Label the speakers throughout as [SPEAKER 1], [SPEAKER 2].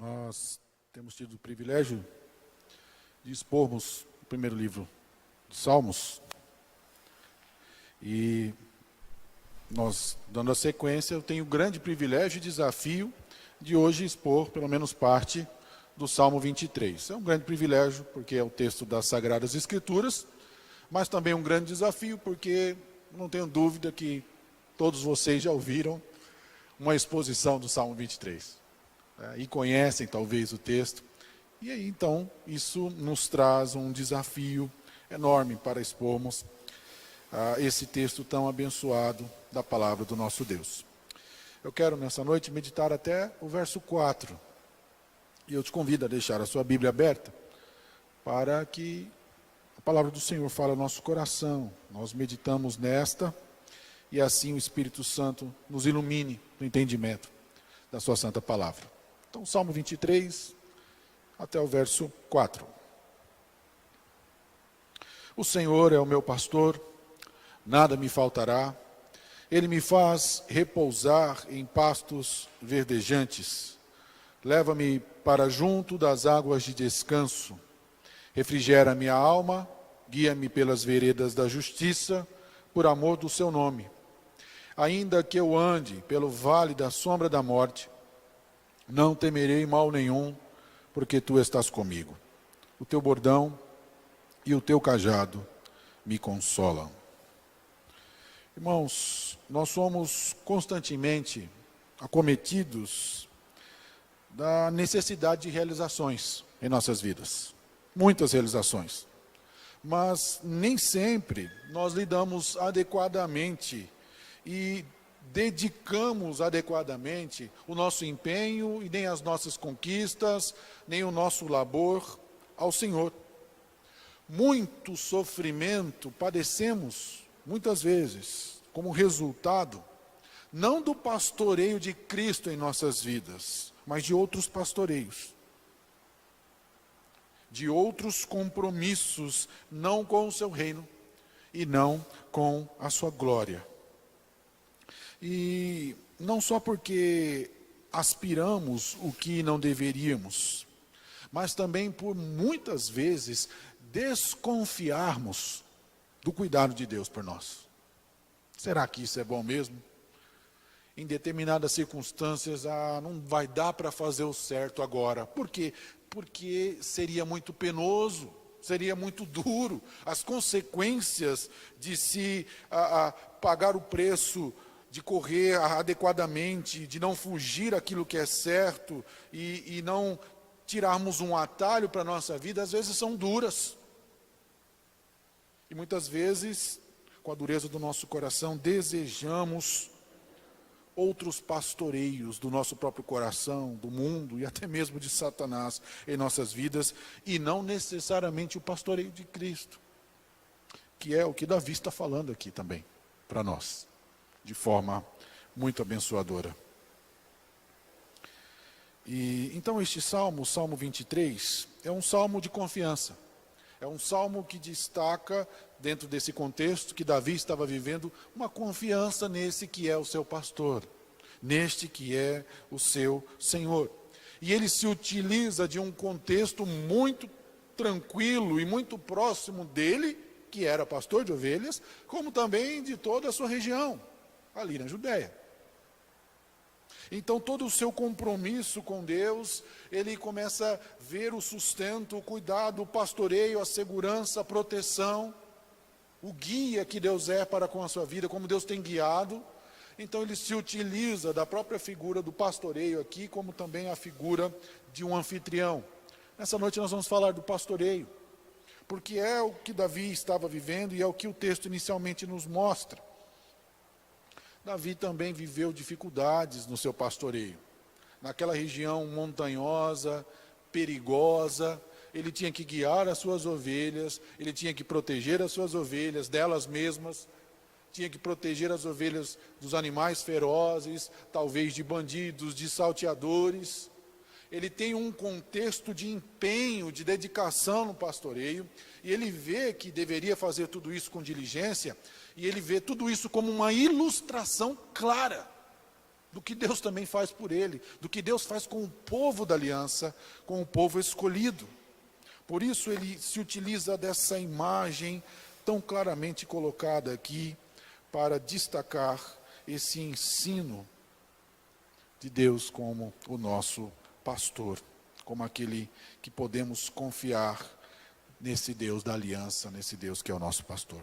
[SPEAKER 1] Nós temos tido o privilégio de expormos o primeiro livro de Salmos. E nós, dando a sequência, eu tenho o grande privilégio e desafio de hoje expor pelo menos parte do Salmo 23. É um grande privilégio porque é o texto das Sagradas Escrituras, mas também um grande desafio porque não tenho dúvida que todos vocês já ouviram uma exposição do Salmo 23. E conhecem talvez o texto. E aí então isso nos traz um desafio enorme para expormos esse texto tão abençoado da palavra do nosso Deus. Eu quero nessa noite meditar até o verso 4. E eu te convido a deixar a sua Bíblia aberta para que a palavra do Senhor fale ao nosso coração. Nós meditamos nesta e assim o Espírito Santo nos ilumine no entendimento da sua santa palavra. Então, Salmo 23, até o verso 4. O Senhor é o meu pastor, nada me faltará. Ele me faz repousar em pastos verdejantes. Leva-me para junto das águas de descanso. Refrigera minha alma, guia-me pelas veredas da justiça, por amor do seu nome. Ainda que eu ande pelo vale da sombra da morte, não temerei mal nenhum, porque tu estás comigo. O teu bordão e o teu cajado me consolam. Irmãos, nós somos constantemente acometidos da necessidade de realizações em nossas vidas. Muitas realizações. Mas nem sempre nós lidamos adequadamente e dedicamos adequadamente o nosso empenho e nem as nossas conquistas, nem o nosso labor ao Senhor. Muito sofrimento padecemos, muitas vezes, como resultado, não do pastoreio de Cristo em nossas vidas, mas de outros pastoreios, de outros compromissos, não com o seu reino e não com a sua glória. E não só porque aspiramos o que não deveríamos, mas também por muitas vezes desconfiarmos do cuidado de Deus por nós. Será que isso é bom mesmo? Em determinadas circunstâncias, não vai dar para fazer o certo agora. Por quê? Porque seria muito penoso, seria muito duro. As consequências de se pagar o preço, de correr adequadamente, de não fugir aquilo que é certo e não tirarmos um atalho para a nossa vida, às vezes são duras. E muitas vezes, com a dureza do nosso coração, desejamos outros pastoreios do nosso próprio coração, do mundo e até mesmo de Satanás em nossas vidas, e não necessariamente o pastoreio de Cristo, que é o que Davi está falando aqui também para nós, de forma muito abençoadora. E então este salmo, o Salmo 23, é um salmo de confiança. É um salmo que destaca, dentro desse contexto que Davi estava vivendo, uma confiança nesse que é o seu pastor, neste que é o seu Senhor. E ele se utiliza de um contexto muito tranquilo e muito próximo dele, que era pastor de ovelhas, como também de toda a sua região, ali na Judéia. Então todo o seu compromisso com Deus, ele começa a ver o sustento, o cuidado, o pastoreio, a segurança, a proteção, o guia que Deus é para com a sua vida, como Deus tem guiado. Então ele se utiliza da própria figura do pastoreio aqui, como também a figura de um anfitrião. Nessa noite nós vamos falar do pastoreio, porque é o que Davi estava vivendo e é o que o texto inicialmente nos mostra. Davi também viveu dificuldades no seu pastoreio. Naquela região montanhosa, perigosa, ele tinha que guiar as suas ovelhas, ele tinha que proteger as suas ovelhas delas mesmas, tinha que proteger as ovelhas dos animais ferozes, talvez de bandidos, de salteadores. Ele tem um contexto de empenho, de dedicação no pastoreio, e ele vê que deveria fazer tudo isso com diligência, e ele vê tudo isso como uma ilustração clara do que Deus também faz por ele, do que Deus faz com o povo da aliança, com o povo escolhido. Por isso ele se utiliza dessa imagem tão claramente colocada aqui, para destacar esse ensino de Deus como o nosso pastor, como aquele que podemos confiar nesse Deus da aliança, nesse Deus que é o nosso pastor.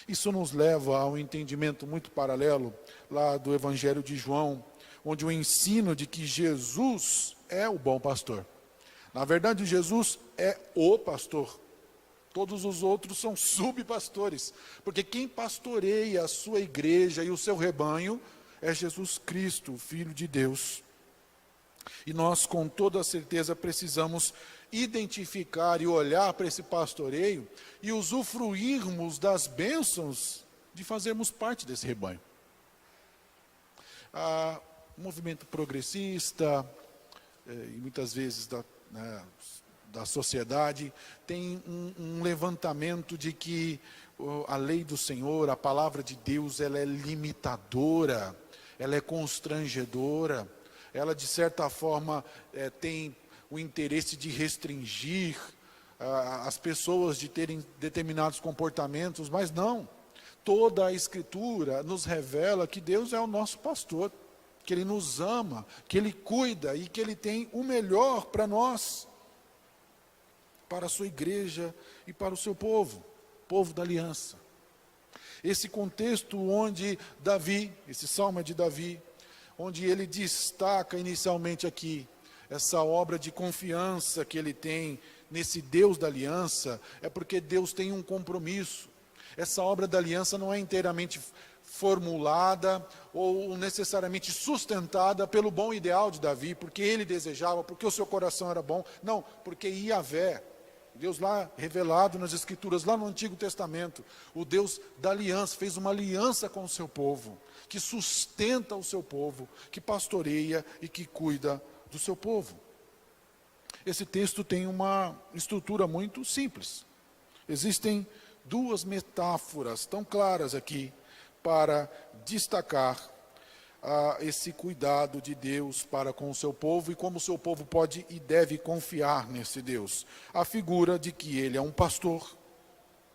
[SPEAKER 1] Isso nos leva a um entendimento muito paralelo lá do Evangelho de João, onde o ensino de que Jesus é o bom pastor. Na verdade, Jesus é o pastor. Todos os outros são subpastores, porque quem pastoreia a sua igreja e o seu rebanho é Jesus Cristo, o Filho de Deus. E nós, com toda certeza, precisamos identificar e olhar para esse pastoreio e usufruirmos das bênçãos de fazermos parte desse rebanho. O movimento progressista, e muitas vezes da sociedade, tem um levantamento de que a lei do Senhor, a palavra de Deus, ela é limitadora, ela é constrangedora, ela de certa forma tem o interesse de restringir as pessoas de terem determinados comportamentos, mas não. Toda a Escritura nos revela que Deus é o nosso pastor, que Ele nos ama, que Ele cuida e que Ele tem o melhor para nós, para a sua igreja e para o seu povo, povo da aliança. Esse contexto onde Davi, esse salmo é de Davi, onde ele destaca inicialmente aqui, essa obra de confiança que ele tem nesse Deus da aliança, é porque Deus tem um compromisso. Essa obra da aliança não é inteiramente formulada ou necessariamente sustentada pelo bom ideal de Davi, porque ele desejava, porque o seu coração era bom. Não, porque Yahvé, Deus lá revelado nas Escrituras, lá no Antigo Testamento, o Deus da aliança, fez uma aliança com o seu povo, que sustenta o seu povo, que pastoreia e que cuida do seu povo. Esse texto tem uma estrutura muito simples. Existem duas metáforas tão claras aqui para destacar esse cuidado de Deus para com o seu povo e como o seu povo pode e deve confiar nesse Deus. A figura de que ele é um pastor,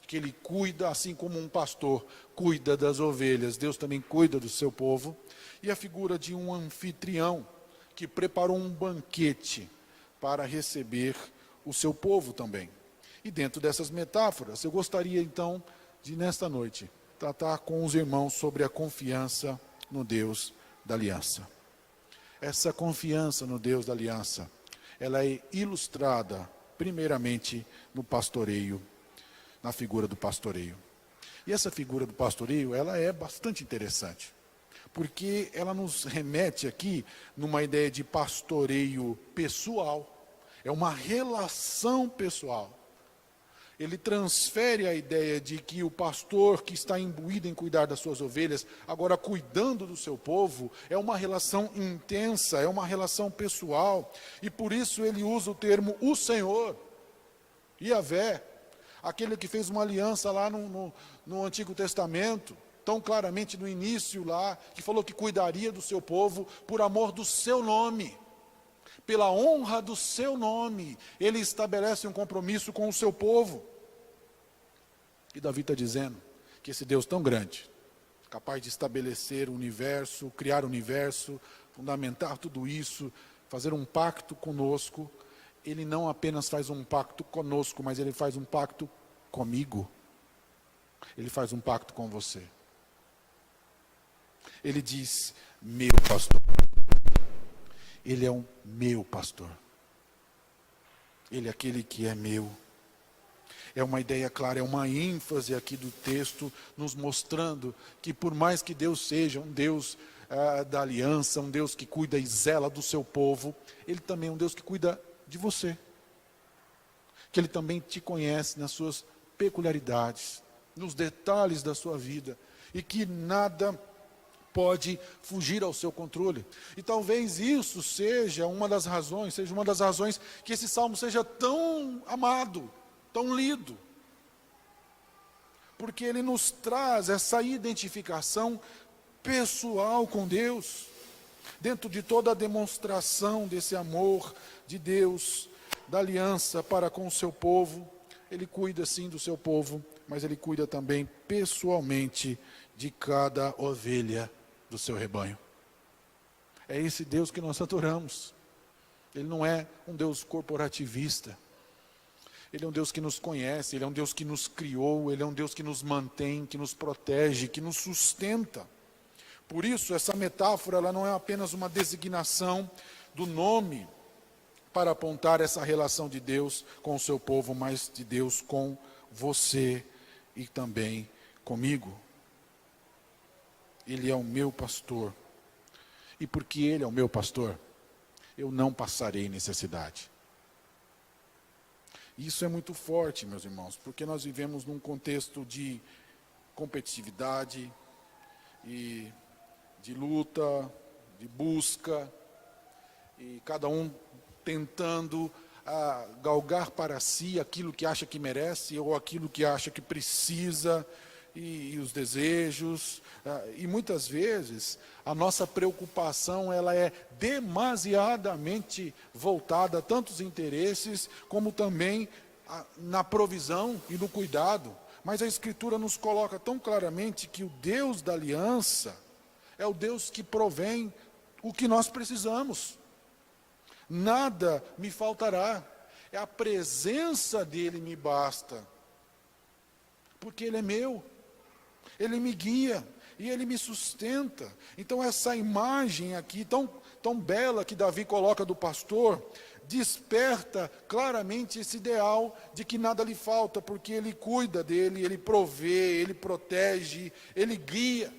[SPEAKER 1] que ele cuida, assim como um pastor cuida das ovelhas, Deus também cuida do seu povo. E a figura de um anfitrião, que preparou um banquete para receber o seu povo também. E dentro dessas metáforas, eu gostaria então de, nesta noite, tratar com os irmãos sobre a confiança no Deus da aliança. Essa confiança no Deus da aliança, ela é ilustrada primeiramente no pastoreio, na figura do pastoreio. E essa figura do pastoreio, ela é bastante interessante, porque ela nos remete aqui numa ideia de pastoreio pessoal, é uma relação pessoal. Ele transfere a ideia de que o pastor que está imbuído em cuidar das suas ovelhas, agora cuidando do seu povo, é uma relação intensa, é uma relação pessoal, e por isso ele usa o termo o Senhor, Yahvé, aquele que fez uma aliança lá no Antigo Testamento, tão claramente no início lá, que falou que cuidaria do seu povo por amor do seu nome, pela honra do seu nome, ele estabelece um compromisso com o seu povo. E Davi está dizendo que esse Deus tão grande, capaz de estabelecer o universo, criar o universo, fundamentar tudo isso, fazer um pacto conosco, ele não apenas faz um pacto conosco, mas ele faz um pacto comigo. Ele faz um pacto com você. Ele diz, meu pastor. Ele é um meu pastor. Ele é aquele que é meu. É uma ideia clara, é uma ênfase aqui do texto, nos mostrando que por mais que Deus seja um Deus da aliança, um Deus que cuida e zela do seu povo, Ele também é um Deus que cuida de você. Que Ele também te conhece nas suas peculiaridades, nos detalhes da sua vida, e que nada pode fugir ao seu controle. E talvez isso seja uma das razões que esse salmo seja tão amado, tão lido. Porque ele nos traz essa identificação pessoal com Deus. dentro de toda a demonstração desse amor de Deus, da aliança para com o seu povo, Ele cuida sim do seu povo, mas Ele cuida também pessoalmente de cada ovelha do seu rebanho. É esse Deus que nós adoramos. Ele não é um Deus corporativista. Ele é um Deus que nos conhece, Ele é um Deus que nos criou, Ele é um Deus que nos mantém, que nos protege, que nos sustenta. Por isso, essa metáfora ela não é apenas uma designação do nome para apontar essa relação de Deus com o seu povo, mas de Deus com você e também comigo. Ele é o meu pastor. E porque Ele é o meu pastor, eu não passarei necessidade. Isso é muito forte, meus irmãos, porque nós vivemos num contexto de competitividade e de luta, de busca, e cada um tentando galgar para si aquilo que acha que merece ou aquilo que acha que precisa, e os desejos, e muitas vezes a nossa preocupação ela é demasiadamente voltada a tantos interesses, como também na provisão e no cuidado. Mas a Escritura nos coloca tão claramente que o Deus da aliança é o Deus que provém o que nós precisamos. Nada me faltará, é a presença dEle me basta, porque Ele é meu. Ele me guia e Ele me sustenta. Então essa imagem aqui, tão bela que Davi coloca do pastor, desperta claramente esse ideal de que nada lhe falta, porque Ele cuida dele, Ele provê, Ele protege, Ele guia.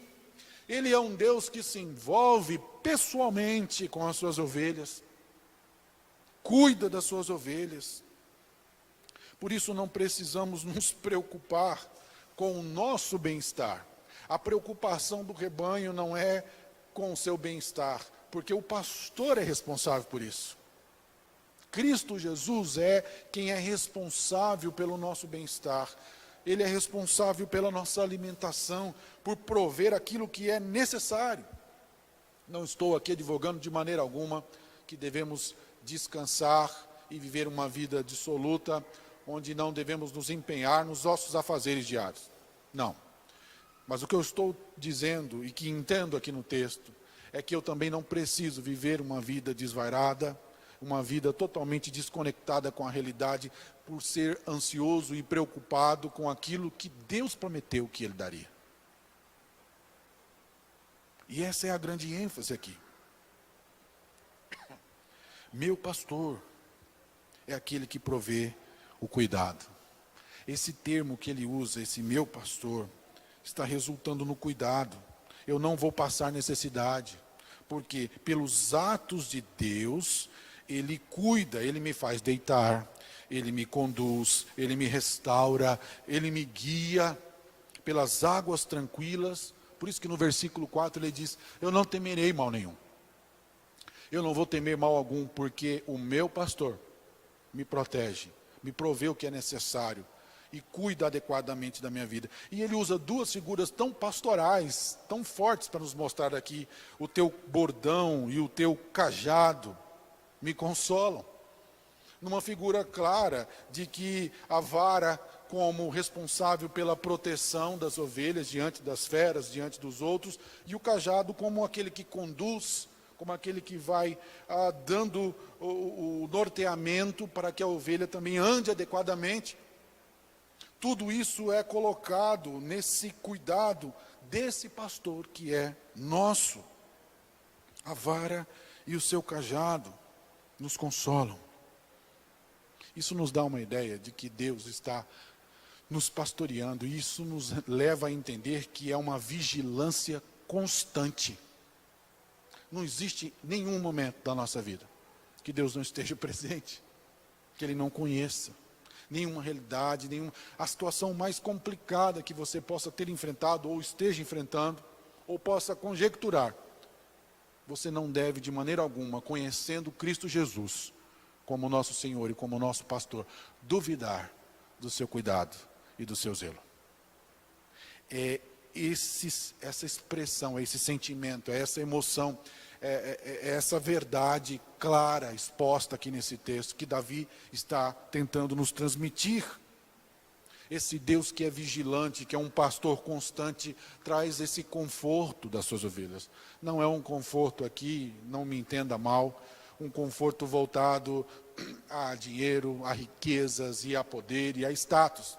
[SPEAKER 1] Ele é um Deus que se envolve pessoalmente com as suas ovelhas, cuida das suas ovelhas. Por isso não precisamos nos preocupar com o nosso bem-estar. A preocupação do rebanho não é com o seu bem-estar, porque o pastor é responsável por isso. Cristo Jesus é quem é responsável pelo nosso bem-estar. Ele é responsável pela nossa alimentação, por prover aquilo que é necessário. Não estou aqui advogando de maneira alguma que devemos descansar e viver uma vida dissoluta, onde não devemos nos empenhar nos nossos afazeres diários. Não. Mas o que eu estou dizendo, e que entendo aqui no texto, é que eu também não preciso viver uma vida desvairada, uma vida totalmente desconectada com a realidade, por ser ansioso e preocupado com aquilo que Deus prometeu que Ele daria. E essa é a grande ênfase aqui. Meu pastor é aquele que provê o cuidado. Esse termo que ele usa, esse meu pastor, está resultando no cuidado. Eu não vou passar necessidade, porque pelos atos de Deus, Ele cuida, Ele me faz deitar, Ele me conduz, Ele me restaura, Ele me guia pelas águas tranquilas. Por isso que no versículo 4 ele diz, eu não temerei mal nenhum. Eu não vou temer mal algum, porque o meu pastor me protege, me provê o que é necessário e cuida adequadamente da minha vida. E ele usa duas figuras tão pastorais, tão fortes para nos mostrar aqui. O teu bordão e o teu cajado me consolam. Numa figura clara de que a vara como responsável pela proteção das ovelhas diante das feras, diante dos outros, e o cajado como aquele que conduz, como aquele que vai dando o norteamento para que a ovelha também ande adequadamente. Tudo isso é colocado nesse cuidado desse pastor que é nosso. A vara e o seu cajado nos consolam. Isso nos dá uma ideia de que Deus está nos pastoreando, e isso nos leva a entender que é uma vigilância constante. Não existe nenhum momento da nossa vida que Deus não esteja presente, que Ele não conheça nenhuma realidade, a situação mais complicada que você possa ter enfrentado, ou esteja enfrentando, ou possa conjecturar. Você não deve de maneira alguma, conhecendo Cristo Jesus como nosso Senhor e como nosso pastor, duvidar do seu cuidado e do seu zelo. É essa expressão, é esse sentimento, é essa emoção, é essa verdade clara, exposta aqui nesse texto, que Davi está tentando nos transmitir. Esse Deus que é vigilante, que é um pastor constante, traz esse conforto das suas ovelhas. Não é um conforto aqui, não me entenda mal, um conforto voltado a dinheiro, a riquezas e a poder e a status.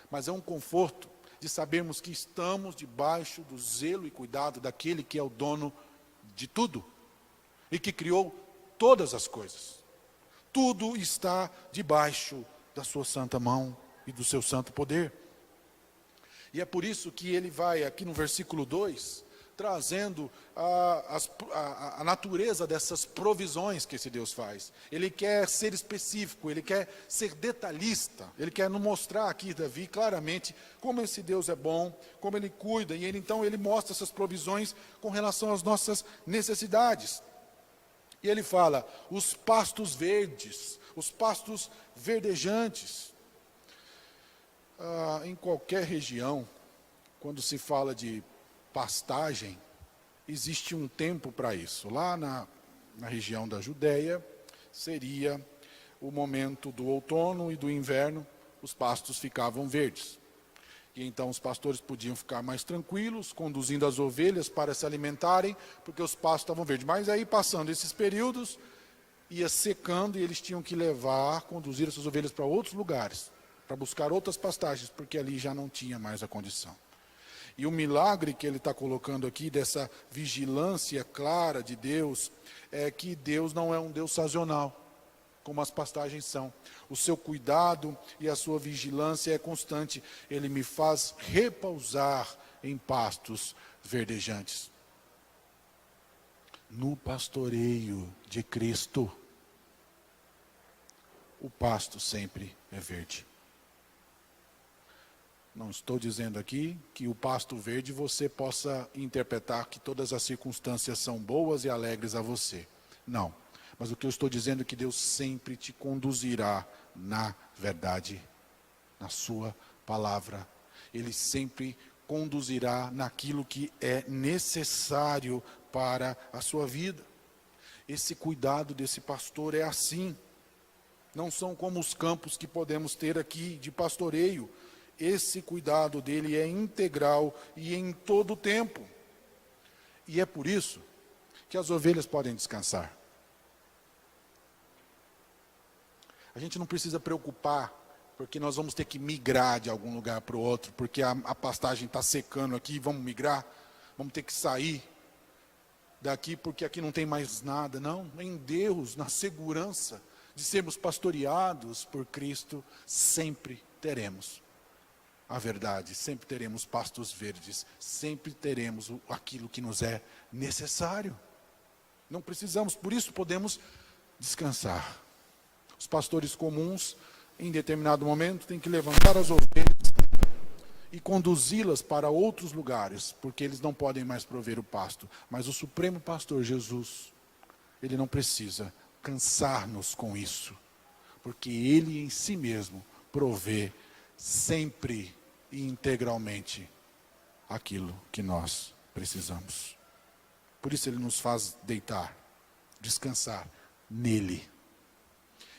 [SPEAKER 1] Mas é um conforto de sabermos que estamos debaixo do zelo e cuidado daquele que é o dono de tudo e que criou todas as coisas. Tudo está debaixo da sua santa mão e do seu santo poder. E é por isso que ele vai aqui no versículo 2, trazendo a natureza dessas provisões que esse Deus faz. Ele quer ser específico, ele quer ser detalhista, ele quer nos mostrar aqui, Davi, claramente como esse Deus é bom, como ele cuida, e então ele mostra essas provisões com relação às nossas necessidades. E ele fala, os pastos verdes, os pastos verdejantes. Em qualquer região, quando se fala de pastagem, existe um tempo para isso. Lá na região da Judéia, seria o momento do outono e do inverno, os pastos ficavam verdes. E então os pastores podiam ficar mais tranquilos, conduzindo as ovelhas para se alimentarem, porque os pastos estavam verdes. Mas aí, passando esses períodos, ia secando e eles tinham que conduzir essas ovelhas para outros lugares, para buscar outras pastagens, porque ali já não tinha mais a condição. E o milagre que ele está colocando aqui, dessa vigilância clara de Deus, é que Deus não é um Deus sazonal, como as pastagens são. O seu cuidado e a sua vigilância é constante. Ele me faz repousar em pastos verdejantes. No pastoreio de Cristo, o pasto sempre é verde. Não estou dizendo aqui que o pasto verde você possa interpretar que todas as circunstâncias são boas e alegres a você. Não. Mas o que eu estou dizendo é que Deus sempre te conduzirá na verdade, na sua palavra. Ele sempre conduzirá naquilo que é necessário para a sua vida. Esse cuidado desse pastor é assim. Não são como os campos que podemos ter aqui de pastoreio. Esse cuidado dele é integral e em todo o tempo. E é por isso que as ovelhas podem descansar. A gente não precisa preocupar, porque nós vamos ter que migrar de algum lugar para o outro, porque a pastagem está secando aqui, vamos migrar, vamos ter que sair daqui, porque aqui não tem mais nada. Não, em Deus, na segurança de sermos pastoreados por Cristo, sempre teremos a verdade, sempre teremos pastos verdes, sempre teremos aquilo que nos é necessário. Não precisamos, por isso podemos descansar. Os pastores comuns, em determinado momento, têm que levantar as ovelhas e conduzi-las para outros lugares, porque eles não podem mais prover o pasto. Mas o Supremo Pastor Jesus, ele não precisa cansar-nos com isso, porque ele em si mesmo provê sempre e integralmente aquilo que nós precisamos. Por isso ele nos faz deitar, descansar nele.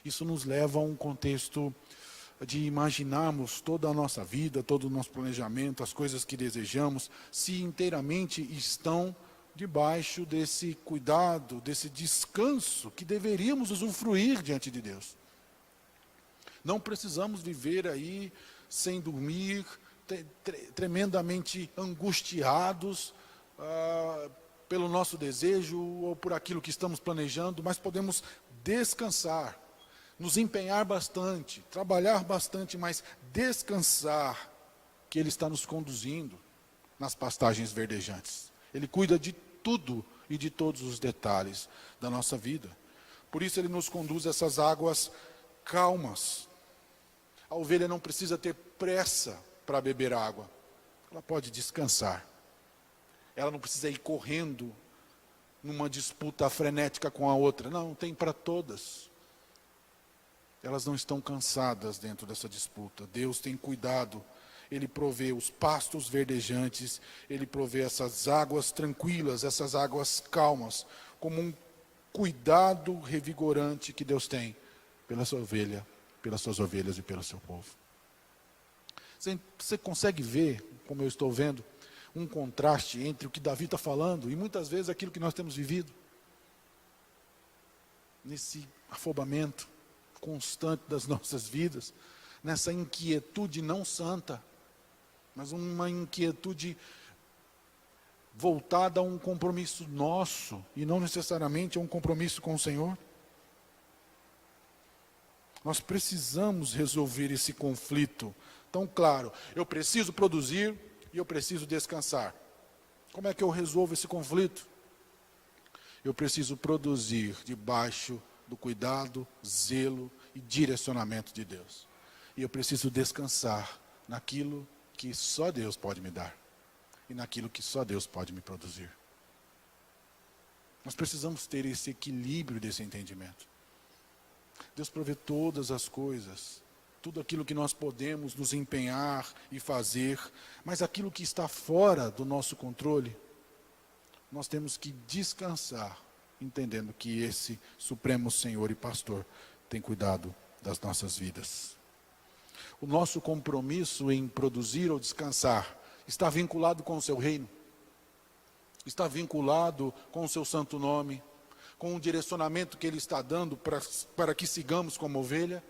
[SPEAKER 1] Isso nos leva a um contexto de imaginarmos toda a nossa vida, todo o nosso planejamento, as coisas que desejamos, se inteiramente estão debaixo desse cuidado, desse descanso que deveríamos usufruir diante de Deus. Não precisamos viver aí sem dormir, tremendamente angustiados pelo nosso desejo ou por aquilo que estamos planejando, mas podemos descansar, nos empenhar bastante, trabalhar bastante, mas descansar, que Ele está nos conduzindo nas pastagens verdejantes. Ele cuida de tudo e de todos os detalhes da nossa vida. Por isso Ele nos conduz a essas águas calmas. A ovelha não precisa ter pressa para beber água. Ela pode descansar. Ela não precisa ir correndo numa disputa frenética com a outra. Não, tem para todas. Elas não estão cansadas dentro dessa disputa. Deus tem cuidado. Ele provê os pastos verdejantes. Ele provê essas águas tranquilas, essas águas calmas. como um cuidado revigorante que Deus tem pela sua ovelha, pelas suas ovelhas e pelo seu povo. Você consegue ver, como eu estou vendo, um contraste entre o que Davi está falando e muitas vezes aquilo que nós temos vivido? Nesse afobamento constante das nossas vidas, nessa inquietude não santa, mas uma inquietude voltada a um compromisso nosso, e não necessariamente a um compromisso com o Senhor. Nós precisamos resolver esse conflito. Então, claro, eu preciso produzir e eu preciso descansar. Como é que eu resolvo esse conflito? Eu preciso produzir debaixo do cuidado, zelo e direcionamento de Deus. E eu preciso descansar naquilo que só Deus pode me dar e naquilo que só Deus pode me produzir. Nós precisamos ter esse equilíbrio desse entendimento. Deus provê todas as coisas, tudo aquilo que nós podemos nos empenhar e fazer, mas aquilo que está fora do nosso controle, nós temos que descansar, entendendo que esse Supremo Senhor e Pastor tem cuidado das nossas vidas. O nosso compromisso em produzir ou descansar está vinculado com o seu reino, está vinculado com o seu santo nome, com o direcionamento que Ele está dando para que sigamos como ovelha,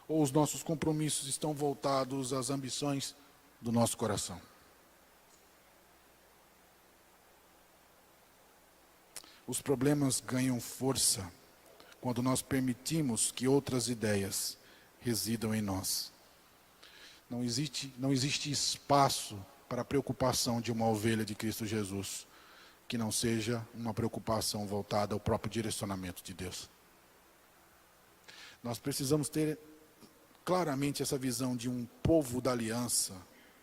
[SPEAKER 1] ou os nossos compromissos estão voltados às ambições do nosso coração? Os problemas ganham força quando nós permitimos que outras ideias residam em nós. Não existe espaço para a preocupação de uma ovelha de Cristo Jesus que não seja uma preocupação voltada ao próprio direcionamento de Deus. Nós precisamos ter claramente essa visão de um povo da aliança,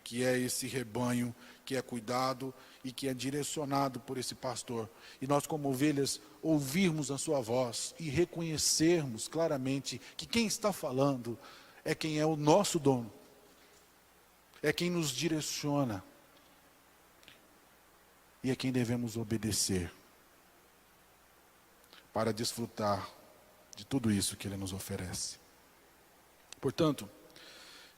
[SPEAKER 1] que é esse rebanho, que é cuidado e que é direcionado por esse pastor. E nós, como ovelhas, ouvirmos a sua voz e reconhecermos claramente que quem está falando é quem é o nosso dono, é quem nos direciona e é quem devemos obedecer para desfrutar de tudo isso que Ele nos oferece. Portanto,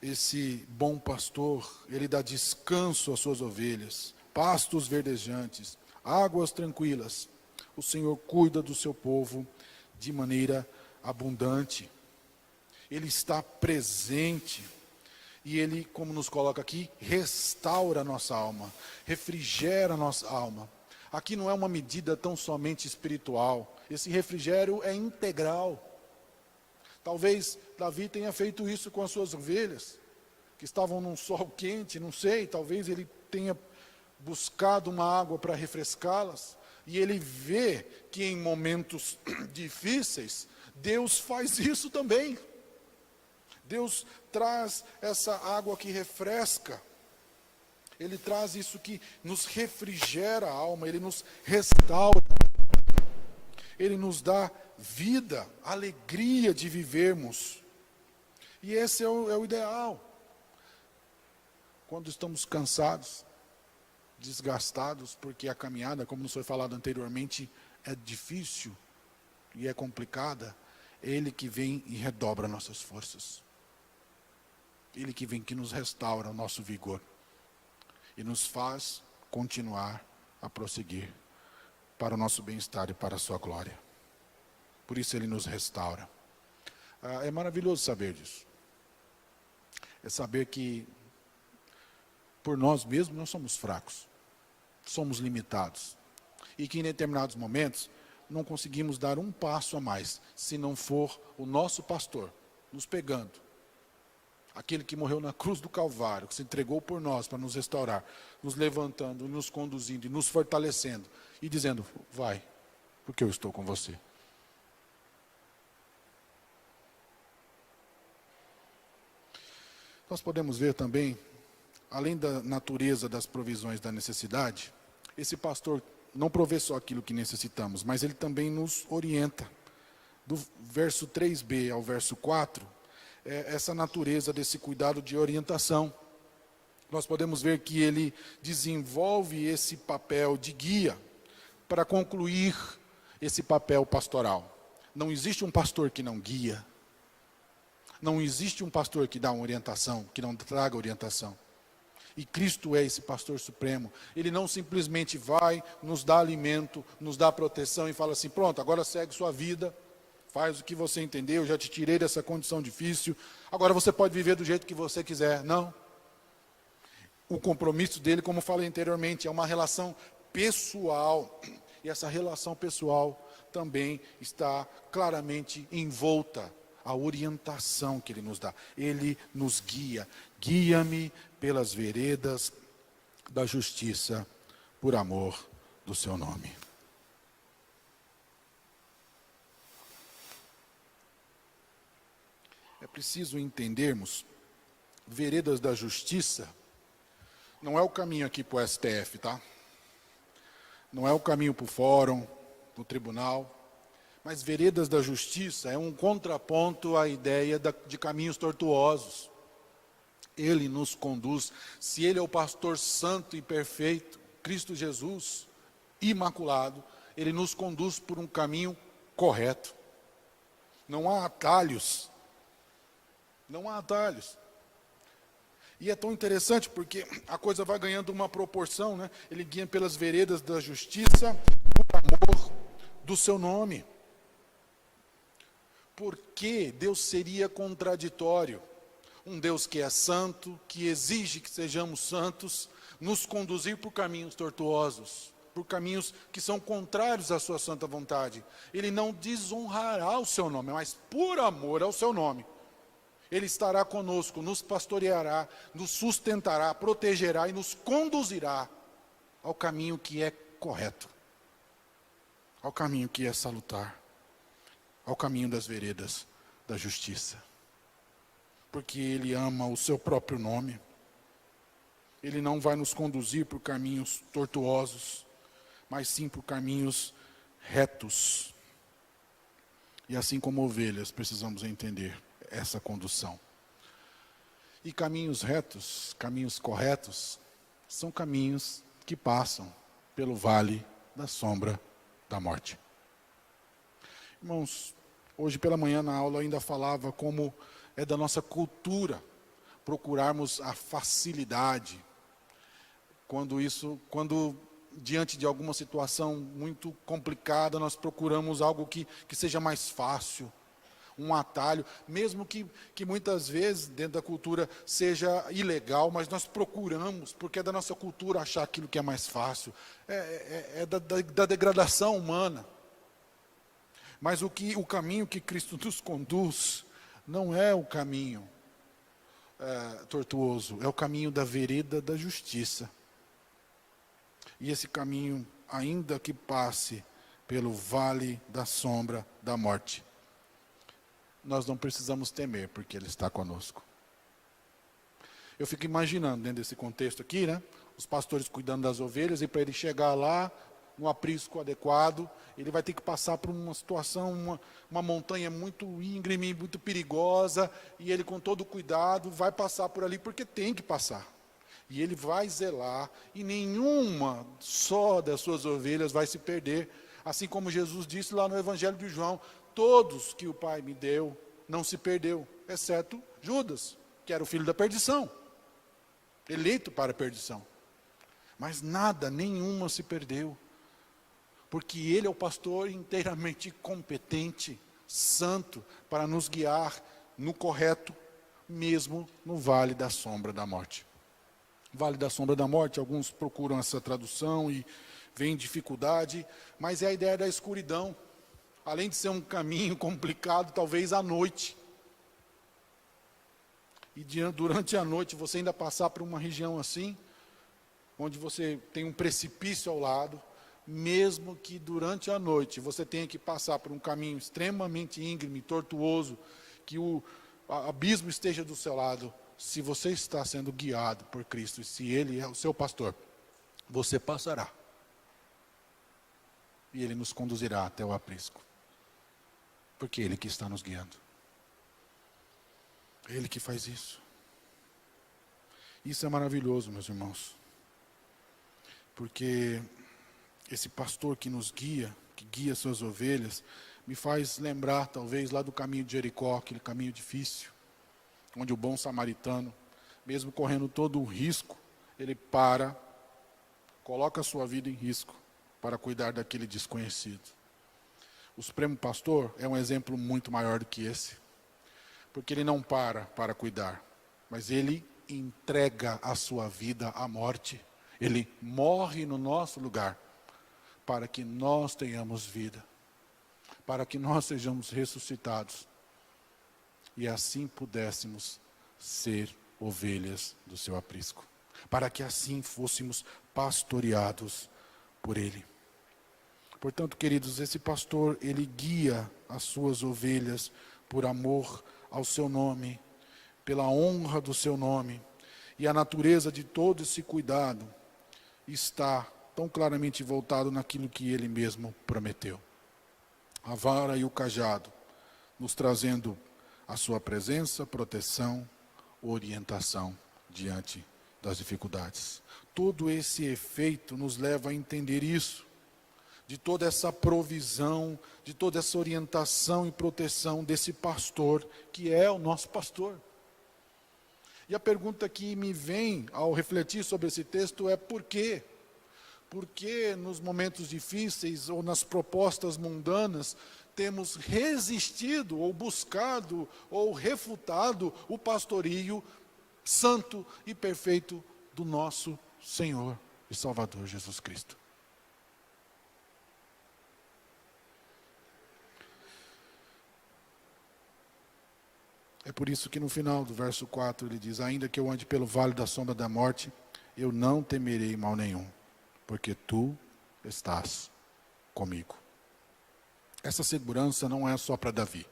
[SPEAKER 1] esse bom pastor, ele dá descanso às suas ovelhas, pastos verdejantes, águas tranquilas. O Senhor cuida do seu povo de maneira abundante. Ele está presente e Ele, como nos coloca aqui, restaura a nossa alma, refrigera a nossa alma. Aqui não é uma medida tão somente espiritual, esse refrigério é integral. Talvez Davi tenha feito isso com as suas ovelhas, que estavam num sol quente, não sei, talvez ele tenha buscado uma água para refrescá-las, e ele vê que em momentos difíceis, Deus faz isso também. Deus traz essa água que refresca, Ele traz isso que nos refrigera a alma, Ele nos restaura, Ele nos dá vida, alegria de vivermos. E esse é o ideal. Quando estamos cansados, desgastados, porque a caminhada, como nos foi falado anteriormente, é difícil e é complicada, é Ele que vem e redobra nossas forças. Ele que vem, que nos restaura o nosso vigor e nos faz continuar a prosseguir para o nosso bem-estar e para a sua glória. Por isso Ele nos restaura. É maravilhoso saber disso. É saber que por nós mesmos nós somos fracos, somos limitados e que em determinados momentos não conseguimos dar um passo a mais se não for o nosso pastor nos pegando. Aquele que morreu na cruz do Calvário, que se entregou por nós para nos restaurar, nos levantando, nos conduzindo e nos fortalecendo e dizendo: vai, porque eu estou com você. Nós podemos ver também, além da natureza das provisões da necessidade, esse pastor não provê só aquilo que necessitamos, mas ele também nos orienta. Do verso 3b ao verso 4, essa natureza desse cuidado de orientação. Nós podemos ver que ele desenvolve esse papel de guia para concluir esse papel pastoral. Não existe um pastor que não guia. Não existe um pastor que dá uma orientação, que não traga orientação. E Cristo é esse pastor supremo. Ele não simplesmente vai, nos dá alimento, nos dá proteção e fala assim, pronto, agora segue sua vida, faz o que você entendeu, eu já te tirei dessa condição difícil, agora você pode viver do jeito que você quiser. Não. O compromisso dele, como falei anteriormente, é uma relação pessoal. E essa relação pessoal também está claramente envolta a orientação que ele nos dá. Ele nos guia. Guia-me pelas veredas da justiça, por amor do seu nome. É preciso entendermos, veredas da justiça, não é o caminho aqui para o STF, tá? Não é o caminho para o fórum, para o tribunal. Mas veredas da justiça é um contraponto à ideia de caminhos tortuosos. Ele nos conduz, se Ele é o pastor santo e perfeito, Cristo Jesus, imaculado, Ele nos conduz por um caminho correto. Não há atalhos. Não há atalhos. E é tão interessante porque a coisa vai ganhando uma proporção, né? Ele guia pelas veredas da justiça, por amor do seu nome. Por que Deus seria contraditório? Um Deus que é santo, que exige que sejamos santos, nos conduzir por caminhos tortuosos, por caminhos que são contrários à sua santa vontade. Ele não desonrará o seu nome, mas por amor ao seu nome. Ele estará conosco, nos pastoreará, nos sustentará, protegerá e nos conduzirá ao caminho que é correto, ao caminho que é salutar, ao caminho das veredas da justiça. Porque Ele ama o seu próprio nome. Ele não vai nos conduzir por caminhos tortuosos, mas sim por caminhos retos. E assim como ovelhas, precisamos entender essa condução. E caminhos retos, caminhos corretos, são caminhos que passam pelo vale da sombra da morte. Irmãos, hoje pela manhã na aula eu ainda falava como é da nossa cultura procurarmos a facilidade. Quando diante de alguma situação muito complicada, nós procuramos algo que seja mais fácil, um atalho, mesmo que muitas vezes dentro da cultura seja ilegal, mas nós procuramos, porque é da nossa cultura achar aquilo que é mais fácil, é da degradação humana. Mas o caminho que Cristo nos conduz não é o caminho tortuoso, é o caminho da vereda da justiça. E esse caminho, ainda que passe pelo vale da sombra da morte, nós não precisamos temer, porque Ele está conosco. Eu fico imaginando, dentro desse contexto aqui, né, os pastores cuidando das ovelhas, e para ele chegar lá, no aprisco adequado, ele vai ter que passar por uma situação, uma montanha muito íngreme, muito perigosa, e ele com todo cuidado vai passar por ali, porque tem que passar. E ele vai zelar, e nenhuma só das suas ovelhas vai se perder, assim como Jesus disse lá no Evangelho de João, todos que o Pai me deu não se perdeu, exceto Judas, que era o filho da perdição, eleito para a perdição. Mas nada, nenhuma se perdeu, porque Ele é o pastor inteiramente competente, santo, para nos guiar no correto, mesmo no vale da sombra da morte. Vale da sombra da morte, alguns procuram essa tradução e vem dificuldade, mas é a ideia da escuridão. Além de ser um caminho complicado, talvez à noite. E durante a noite você ainda passar por uma região assim, onde você tem um precipício ao lado, mesmo que durante a noite você tenha que passar por um caminho extremamente íngreme, tortuoso, que o abismo esteja do seu lado, se você está sendo guiado por Cristo, e se Ele é o seu pastor, você passará. E Ele nos conduzirá até o aprisco. Porque é Ele que está nos guiando. É Ele que faz isso. Isso é maravilhoso, meus irmãos. Porque esse pastor que nos guia, que guia suas ovelhas, me faz lembrar, talvez, lá do caminho de Jericó, aquele caminho difícil, onde o bom samaritano, mesmo correndo todo o risco, ele para, coloca a sua vida em risco para cuidar daquele desconhecido. O Supremo Pastor é um exemplo muito maior do que esse, porque ele não para cuidar, mas ele entrega a sua vida à morte. Ele morre no nosso lugar, para que nós tenhamos vida, para que nós sejamos ressuscitados, e assim pudéssemos ser ovelhas do seu aprisco, para que assim fôssemos pastoreados por ele. Portanto, queridos, esse pastor, ele guia as suas ovelhas por amor ao seu nome, pela honra do seu nome, e a natureza de todo esse cuidado está tão claramente voltado naquilo que ele mesmo prometeu. A vara e o cajado, nos trazendo a sua presença, proteção, orientação diante das dificuldades. Todo esse efeito nos leva a entender isso, de toda essa provisão, de toda essa orientação e proteção desse pastor, que é o nosso pastor. E a pergunta que me vem ao refletir sobre esse texto é por quê? Por que nos momentos difíceis ou nas propostas mundanas temos resistido ou buscado ou refutado o pastorio santo e perfeito do nosso Senhor e Salvador Jesus Cristo? É por isso que no final do verso 4 ele diz: ainda que eu ande pelo vale da sombra da morte, eu não temerei mal nenhum, porque tu estás comigo. Essa segurança não é só para Davi.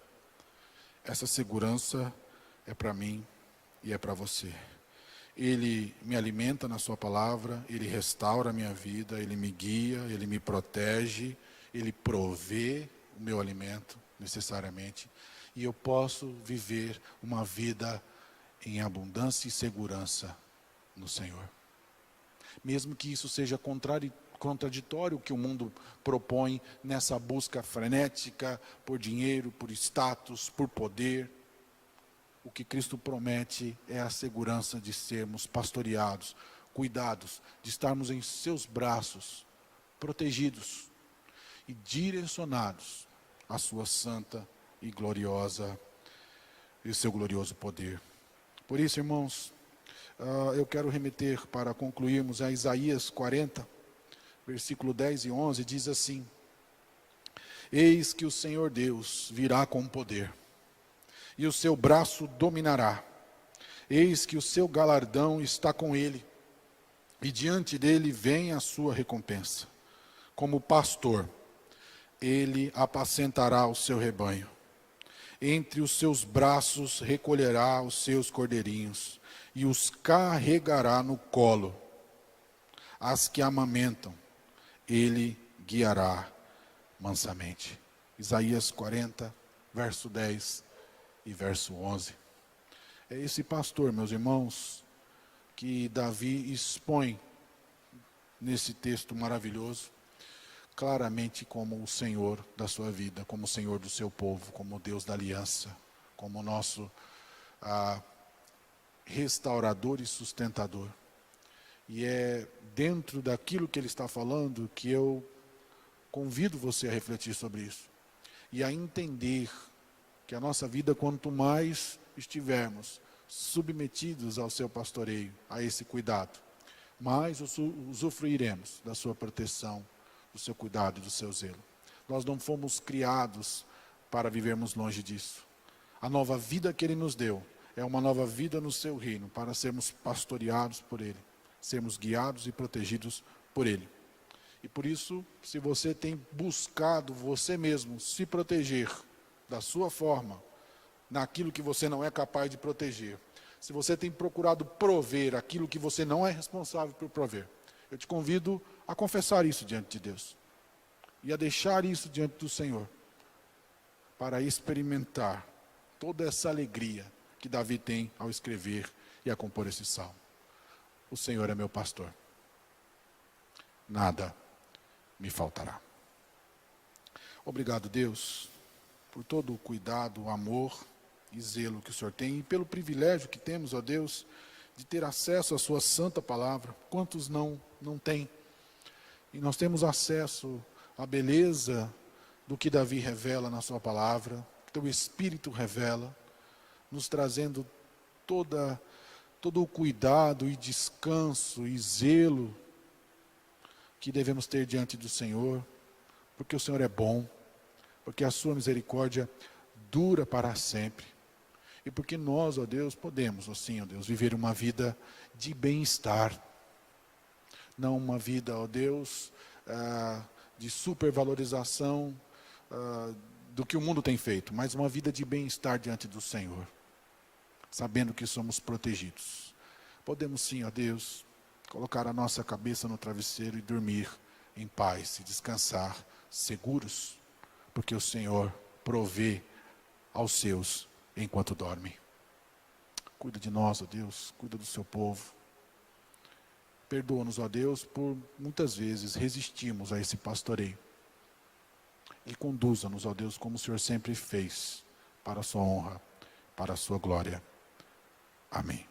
[SPEAKER 1] Essa segurança é para mim e é para você. Ele me alimenta na sua palavra, ele restaura a minha vida, ele me guia, ele me protege, ele provê o meu alimento necessariamente. E eu posso viver uma vida em abundância e segurança no Senhor. Mesmo que isso seja contraditório o que o mundo propõe nessa busca frenética por dinheiro, por status, por poder, o que Cristo promete é a segurança de sermos pastoreados, cuidados, de estarmos em seus braços, protegidos e direcionados à sua santa e gloriosa, e o seu glorioso poder. Por isso, irmãos, eu quero remeter, para concluirmos, a Isaías 40, versículo 10 e 11, diz assim: eis que o Senhor Deus virá com poder, e o seu braço dominará. Eis que o seu galardão está com ele, e diante dele vem a sua recompensa. Como pastor, ele apacentará o seu rebanho. Entre os seus braços recolherá os seus cordeirinhos, e os carregará no colo. As que amamentam, ele guiará mansamente. Isaías 40, verso 10 e verso 11. É esse pastor, meus irmãos, que Davi expõe nesse texto maravilhoso, claramente como o Senhor da sua vida, como o Senhor do seu povo, como o Deus da aliança, como o nosso restaurador e sustentador. E é dentro daquilo que ele está falando que eu convido você a refletir sobre isso e a entender que a nossa vida, quanto mais estivermos submetidos ao seu pastoreio, a esse cuidado, mais usufruiremos da sua proteção, do seu cuidado e do seu zelo. Nós não fomos criados para vivermos longe disso. A nova vida que ele nos deu é uma nova vida no seu reino, para sermos pastoreados por ele, sermos guiados e protegidos por ele. E por isso, se você tem buscado você mesmo se proteger da sua forma, naquilo que você não é capaz de proteger, se você tem procurado prover aquilo que você não é responsável por prover, eu te convido a confessar isso diante de Deus e a deixar isso diante do Senhor, para experimentar toda essa alegria que Davi tem ao escrever e a compor esse salmo. O Senhor é meu pastor, nada me faltará. Obrigado, Deus, por todo o cuidado, o amor e zelo que o Senhor tem e pelo privilégio que temos, ó Deus, de ter acesso à sua santa palavra. Quantos não têm? E nós temos acesso à beleza do que Davi revela na sua palavra, que teu Espírito revela, nos trazendo todo o cuidado e descanso e zelo que devemos ter diante do Senhor, porque o Senhor é bom, porque a sua misericórdia dura para sempre. E porque nós, ó Deus, podemos, assim, ó Deus, viver uma vida de bem-estar. Não uma vida, ó Deus, de supervalorização do que o mundo tem feito, mas uma vida de bem-estar diante do Senhor, sabendo que somos protegidos. Podemos sim, ó Deus, colocar a nossa cabeça no travesseiro e dormir em paz e descansar seguros, porque o Senhor provê aos seus enquanto dorme. Cuida de nós, ó Deus, cuida do seu povo. Perdoa-nos, ó Deus, por muitas vezes resistirmos a esse pastoreio. E conduza-nos, ó Deus, como o Senhor sempre fez, para a sua honra, para a sua glória. Amém.